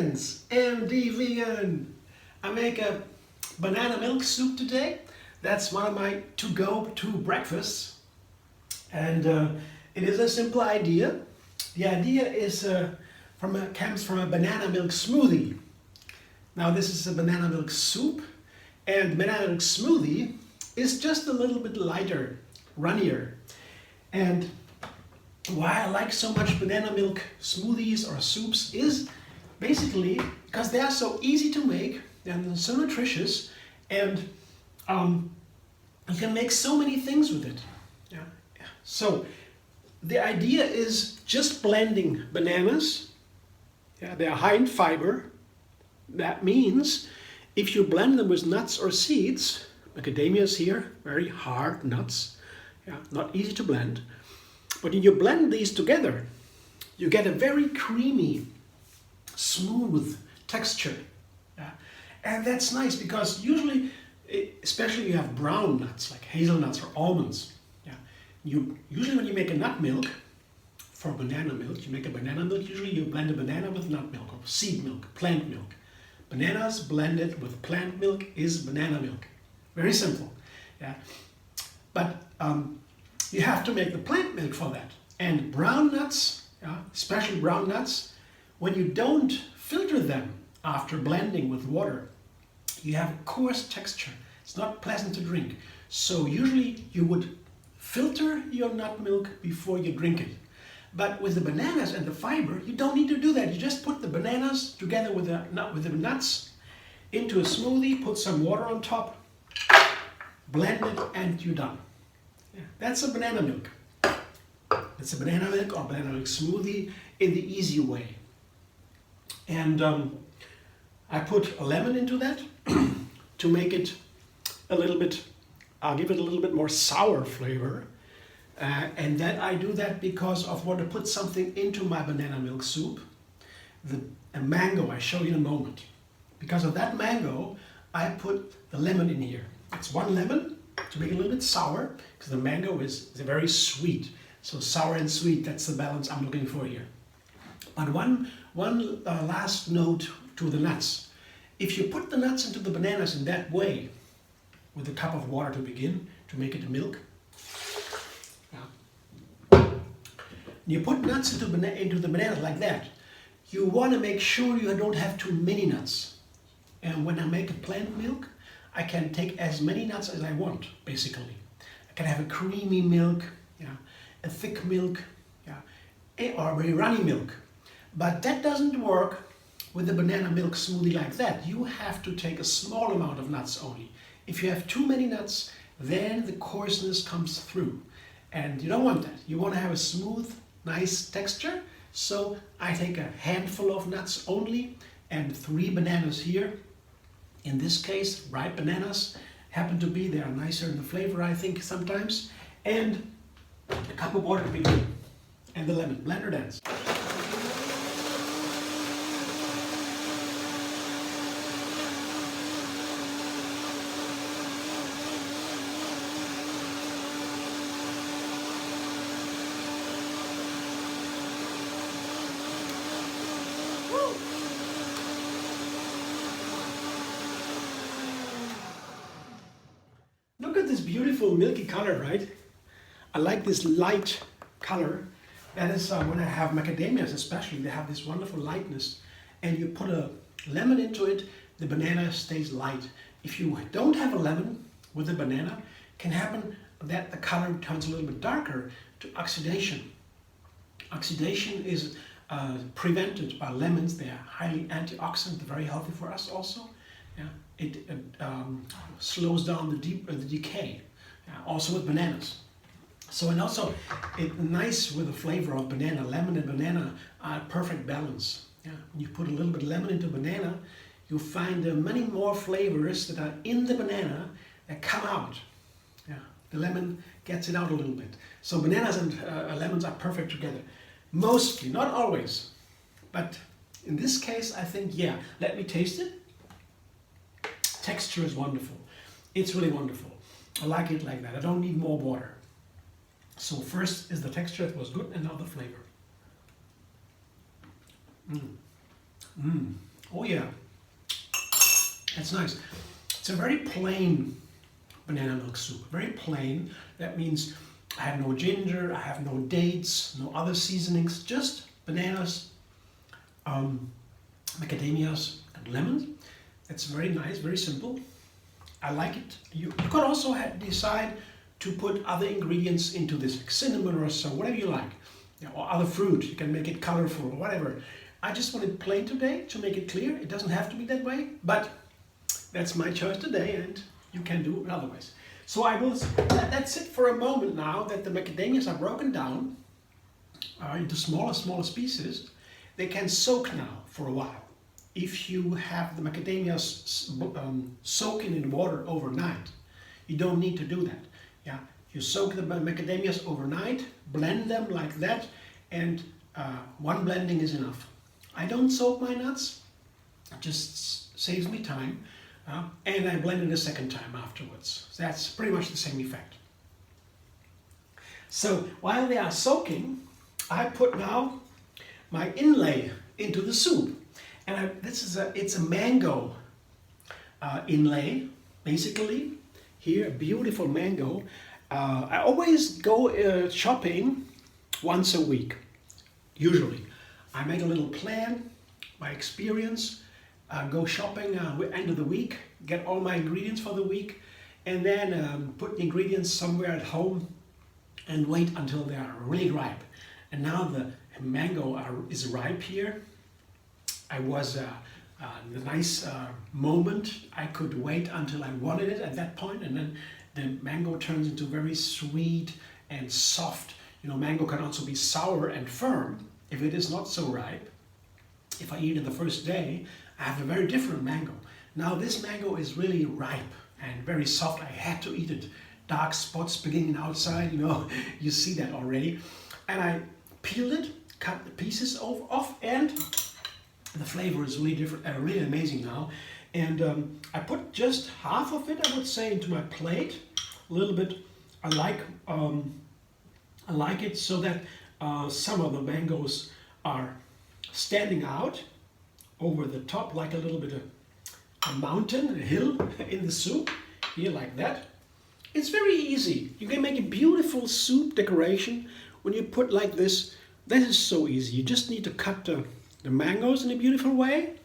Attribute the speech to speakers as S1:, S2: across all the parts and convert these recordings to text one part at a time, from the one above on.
S1: friends, MD Vegan. I make a banana milk soup today. That's one of my to-go-to breakfasts. And it is a simple idea. The idea is comes from a banana milk smoothie. Now this is a banana milk soup, and banana milk smoothie is just a little bit lighter, runnier. And why I like so much banana milk smoothies or soups is basically because they are so easy to make and so nutritious, and you can make so many things with it. Yeah. So the idea is just blending bananas. Yeah, they are high in fiber. That means if you blend them with nuts or seeds, macadamias here, very hard nuts, yeah, not easy to blend. But when you blend these together, you get a very creamy, smooth texture. Yeah? And that's nice because usually, especially you have brown nuts like hazelnuts or almonds. Yeah? Usually when you make a nut milk, for banana milk, you make a banana milk, usually you blend a banana with nut milk or seed milk, plant milk. Bananas blended with plant milk is banana milk. Very simple. Yeah? But you have to make the plant milk for that. And brown nuts, especially brown nuts, when you don't filter them after blending with water, you have a coarse texture. It's not pleasant to drink. So usually you would filter your nut milk before you drink it. But with the bananas and the fiber, you don't need to do that. You just put the bananas together with the nuts into a smoothie, put some water on top, blend it, and you're done. Yeah, that's a banana milk. It's a banana milk or banana milk smoothie in the easy way. And I put a lemon into that to make it a little bit, I'll give it a little bit more sour flavor. And then I do that because of want to put something into my banana milk soup. A mango, I show you in a moment. Because of that mango, I put the lemon in here. It's one lemon to make it a little bit sour, because the mango is very sweet. So sour and sweet, that's the balance I'm looking for here. But one last note to the nuts. If you put the nuts into the bananas in that way, with a cup of water to begin, to make it a milk, you put nuts into the bananas like that, you want to make sure you don't have too many nuts. And when I make a plant milk, I can take as many nuts as I want, basically. I can have a creamy milk, a thick milk, or a very runny milk. But that doesn't work with a banana milk smoothie like that. You have to take a small amount of nuts only. If you have too many nuts, then the coarseness comes through. And you don't want that. You want to have a smooth, nice texture. So I take a handful of nuts only and 3 bananas here. In this case, ripe bananas happen to be, they are nicer in the flavor, I think, sometimes. And a cup of water to begin. And the lemon. Blender dance. Look at this beautiful milky color, right? I like this light color. That is when I have macadamias especially, they have this wonderful lightness. And you put a lemon into it, the banana stays light. If you don't have a lemon with a banana, it can happen that the color turns a little bit darker to oxidation. Oxidation is prevented by lemons. They are highly antioxidant, very healthy for us also. Yeah, it slows down the decay, also with bananas. So, and also it's nice with the flavor of banana. Lemon and banana are a perfect balance. Yeah, when you put a little bit of lemon into banana, you find many more flavors that are in the banana that come out. Yeah, the lemon gets it out a little bit. So bananas and lemons are perfect together. Mostly, not always, but in this case, I think, yeah. Let me taste it. Texture is wonderful. It's really wonderful. I like it like that. I don't need more water. So first is the texture, it was good, and now the flavor. Oh yeah, that's nice. It's a very plain banana milk soup. Very plain. That means I have no ginger, I have no dates, no other seasonings, just bananas, macadamias, and lemon. It's very nice, very simple. I like it. You could also decide to put other ingredients into this, like cinnamon or so, whatever you like. Yeah, or other fruit, you can make it colorful or whatever. I just want it plain today to make it clear. It doesn't have to be that way, but that's my choice today and you can do it otherwise. So that's it for a moment now that the macadamias are broken down into smaller pieces. They can soak now for a while. If you have the macadamias soaking in water overnight, you don't need to do that. Yeah, you soak the macadamias overnight, blend them like that, and one blending is enough. I don't soak my nuts, it just saves me time, and I blend it a second time afterwards. So that's pretty much the same effect. So while they are soaking, I put now my inlay into the soup, and it's a mango inlay, basically. Here, a beautiful mango. I always go shopping once a week, usually. I make a little plan, my experience, go shopping end of the week, get all my ingredients for the week, and then put the ingredients somewhere at home and wait until they are really ripe. And now the mango is ripe here. I was the nice moment. I could wait until I wanted it at that point, and then the mango turns into very sweet and soft. You know, mango can also be sour and firm if it is not so ripe. If I eat it the first day, I have a very different mango. Now this mango is really ripe and very soft. I had to eat it. Dark spots beginning outside, you know, you see that already. And I peeled it, cut the pieces off, and the flavor is really different, really amazing now. And I put just half of it, I would say, into my plate. A little bit. I like it so that some of the mangoes are standing out over the top, like a little bit of a mountain, a hill in the soup, here like that. It's very easy. You can make a beautiful soup decoration when you put like this. That is so easy. You just need to cut the mangoes in a beautiful way.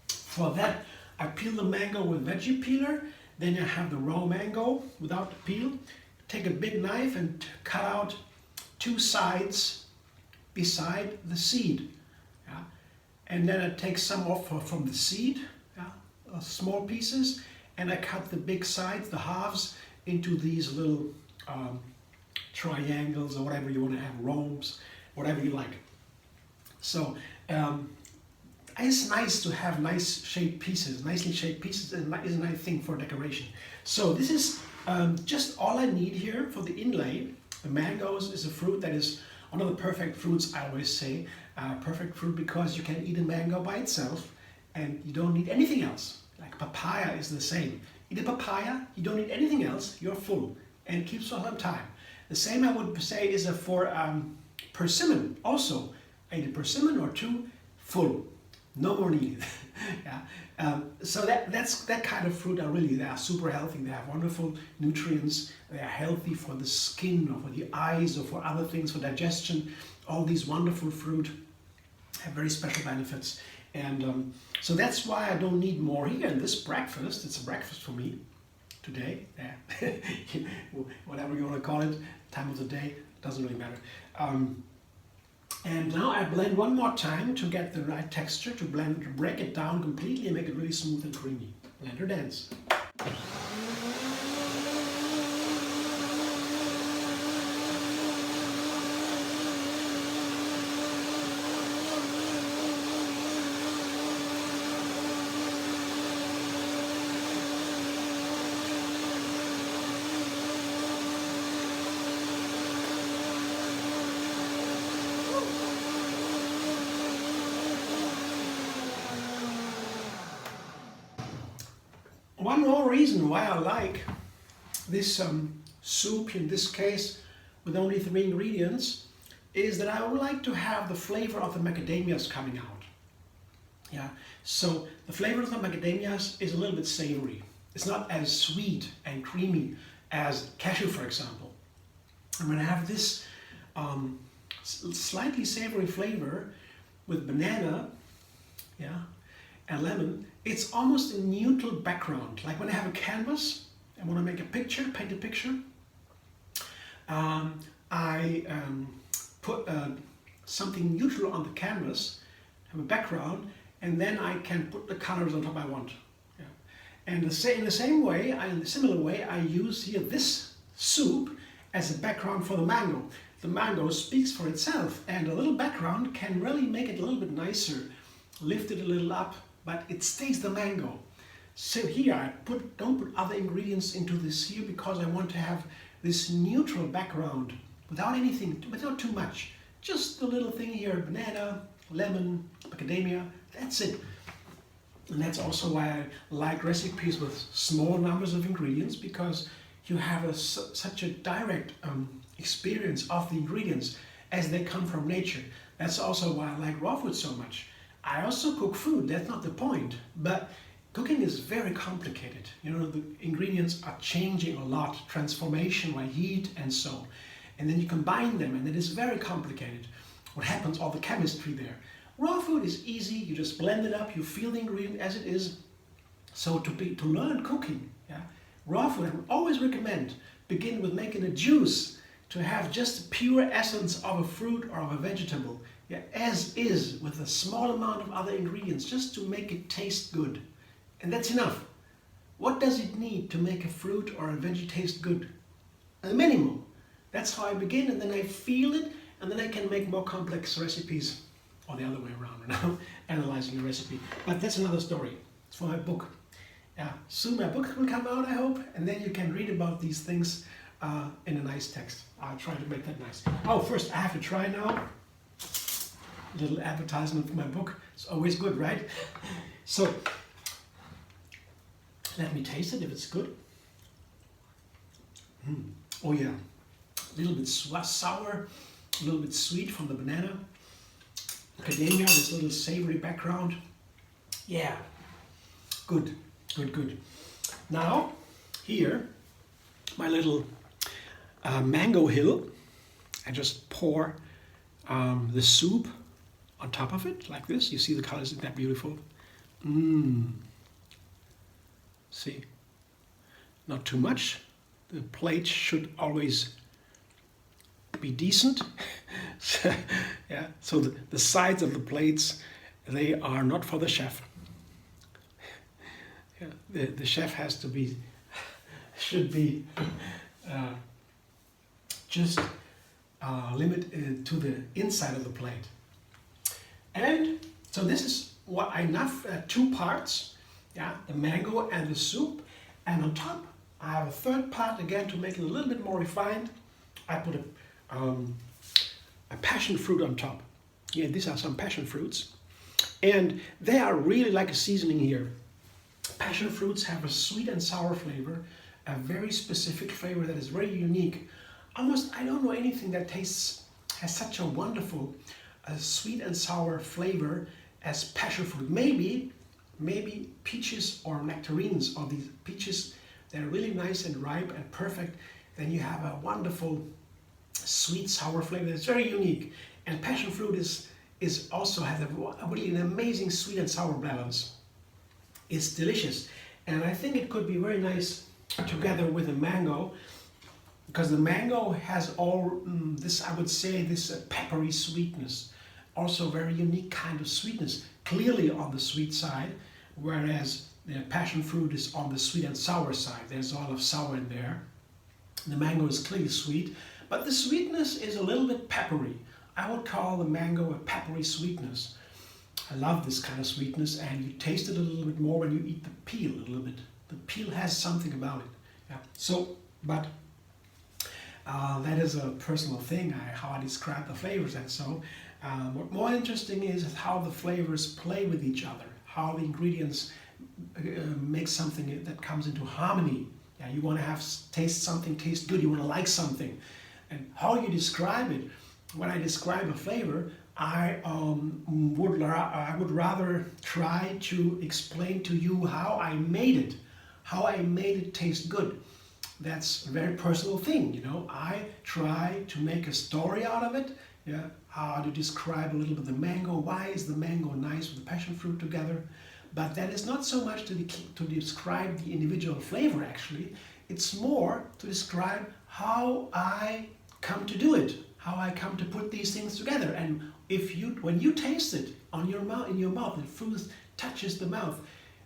S1: For that, I peel the mango with veggie peeler. Then I have the raw mango without the peel. Take a big knife and cut out two sides beside the seed. Yeah? And then I take some off from the seed, yeah? Small pieces, and I cut the big sides, the halves, into these little triangles or whatever you want to have, rhombs, whatever you like. So it's nice to have nice shaped pieces. Nicely shaped pieces is a nice thing for decoration. So this is just all I need here for the inlay. The mangoes is a fruit that is one of the perfect fruits, I always say. Perfect fruit because you can eat a mango by itself and you don't need anything else. Like papaya is the same. Eat a papaya, you don't need anything else, you're full and it keeps for some time. The same I would say is for persimmon also. I eat a persimmon or two, full. No more needed. Yeah. So that's that kind of fruit they are super healthy. They have wonderful nutrients. They are healthy for the skin or for the eyes or for other things, for digestion. All these wonderful fruit have very special benefits. And so that's why I don't need more here in this breakfast. It's a breakfast for me today. Yeah. Whatever you want to call it, time of the day, doesn't really matter. And now I blend one more time to get the right texture, to break it down completely and make it really smooth and creamy. Blender dance. One more reason why I like this soup, in this case with only 3 ingredients, is that I would like to have the flavor of the macadamias coming out. Yeah. So the flavor of the macadamias is a little bit savory. It's not as sweet and creamy as cashew, for example. I'm going to have this slightly savory flavor with banana, yeah, and lemon. It's almost a neutral background. Like when I have a canvas and want to make a picture, paint a picture, I put something neutral on the canvas, have a background, and then I can put the colors on top I want. Yeah. And in the similar way, I use here this soup as a background for the mango. The mango speaks for itself, and a little background can really make it a little bit nicer, lift it a little up, but it stays the mango. So here I don't put other ingredients into this here because I want to have this neutral background without too much. Just a little thing here, banana, lemon, macadamia, that's it. And that's also why I like recipes with small numbers of ingredients, because you have such a direct experience of the ingredients as they come from nature. That's also why I like raw food so much. I also cook food, that's not the point, but cooking is very complicated. You know, the ingredients are changing a lot, transformation by heat and so. And then you combine them and it is very complicated. What happens, all the chemistry there. Raw food is easy, you just blend it up, you feel the ingredient as it is. So to learn cooking, yeah, raw food, I would always recommend begin with making a juice to have just the pure essence of a fruit or of a vegetable, yeah, as is, with a small amount of other ingredients, just to make it taste good. And that's enough. What does it need to make a fruit or a veggie taste good? A minimum. That's how I begin, and then I feel it, and then I can make more complex recipes, or the other way around, you know, analyzing a recipe. But that's another story. It's for my book. Yeah, soon my book will come out, I hope, and then you can read about these things in a nice text. I'll try to make that nice. Oh, first I have to try now. A little advertisement for my book. It's always good, right? So, let me taste it if it's good. Oh yeah, a little bit sour, a little bit sweet from the banana. Macadamia, this little savory background. Yeah, good, good, good. Now, here, my little mango hill. I just pour the soup on top of it, like this. You see the colors, isn't that beautiful? See, not too much. The plate should always be decent. Yeah. So the sides of the plates, they are not for the chef. Yeah. The chef has to be, should be just limited to the inside of the plate. And so this is what enough 2 parts. Yeah, the mango and the soup, and on top I have a 3rd part again to make it a little bit more refined. I put a passion fruit on top. Yeah, these are some passion fruits, and they are really like a seasoning here. Passion fruits have a sweet and sour flavor, a very specific flavor that is very unique. Almost, I don't know anything that has such a wonderful sweet and sour flavor as passion fruit. Maybe peaches or nectarines, or these peaches, they're really nice and ripe and perfect. Then you have a wonderful sweet sour flavor that's very unique. And passion fruit is also has a really an amazing sweet and sour balance. It's delicious, and I think it could be very nice together with a mango, because the mango has all this, I would say, this peppery sweetness, also very unique kind of sweetness, clearly on the sweet side, whereas the passion fruit is on the sweet and sour side. There's a lot of sour in there. The mango is clearly sweet, but the sweetness is a little bit peppery. I would call the mango a peppery sweetness. I love this kind of sweetness, and you taste it a little bit more when you eat the peel a little bit. The peel has something about it. Yeah. So, but that is a personal thing, how I describe the flavors. And so what more interesting is how the flavors play with each other, how the ingredients make something that comes into harmony. Yeah, you want to have something taste good, you want to like something. And how you describe it, when I describe a flavor, I would rather try to explain to you how I made it, taste good. That's a very personal thing, you know. I try to make a story out of it. Yeah, how to describe a little bit the mango. Why is the mango nice with the passion fruit together? But that is not so much to describe the individual flavor. Actually, it's more to describe how I come to do it, how I come to put these things together. And when you taste it in your mouth, the fruit touches the mouth,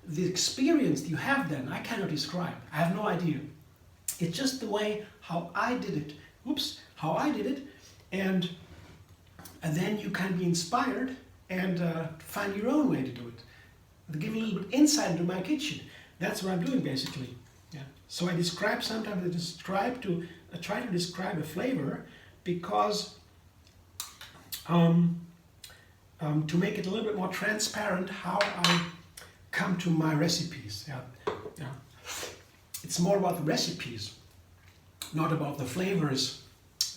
S1: the experience you have then, I cannot describe. I have no idea. It's just the way how I did it. Oops, how I did it, and then you can be inspired and find your own way to do it. To give a little bit insight into my kitchen. That's what I'm doing basically. Yeah. So I try to describe a flavor because to make it a little bit more transparent how I come to my recipes. Yeah. Yeah. It's more about the recipes, not about the flavors,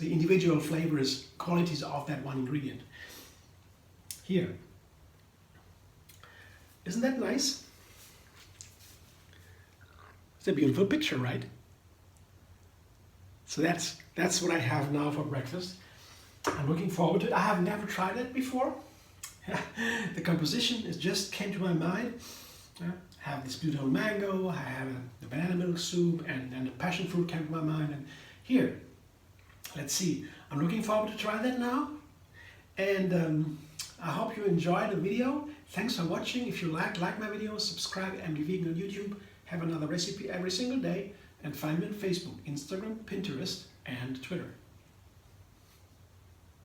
S1: the individual flavors, qualities of that one ingredient. Here. Isn't that nice? It's a beautiful picture, right? So that's what I have now for breakfast. I'm looking forward to it. I have never tried it before. The composition just came to my mind. I have this beautiful mango, I have the banana milk soup, and then the passion fruit came to my mind. And here, let's see. I'm looking forward to try that now. And I hope you enjoyed the video. Thanks for watching. If you like my videos, subscribe and be vegan on YouTube. Have another recipe every single day. And find me on Facebook, Instagram, Pinterest, and Twitter.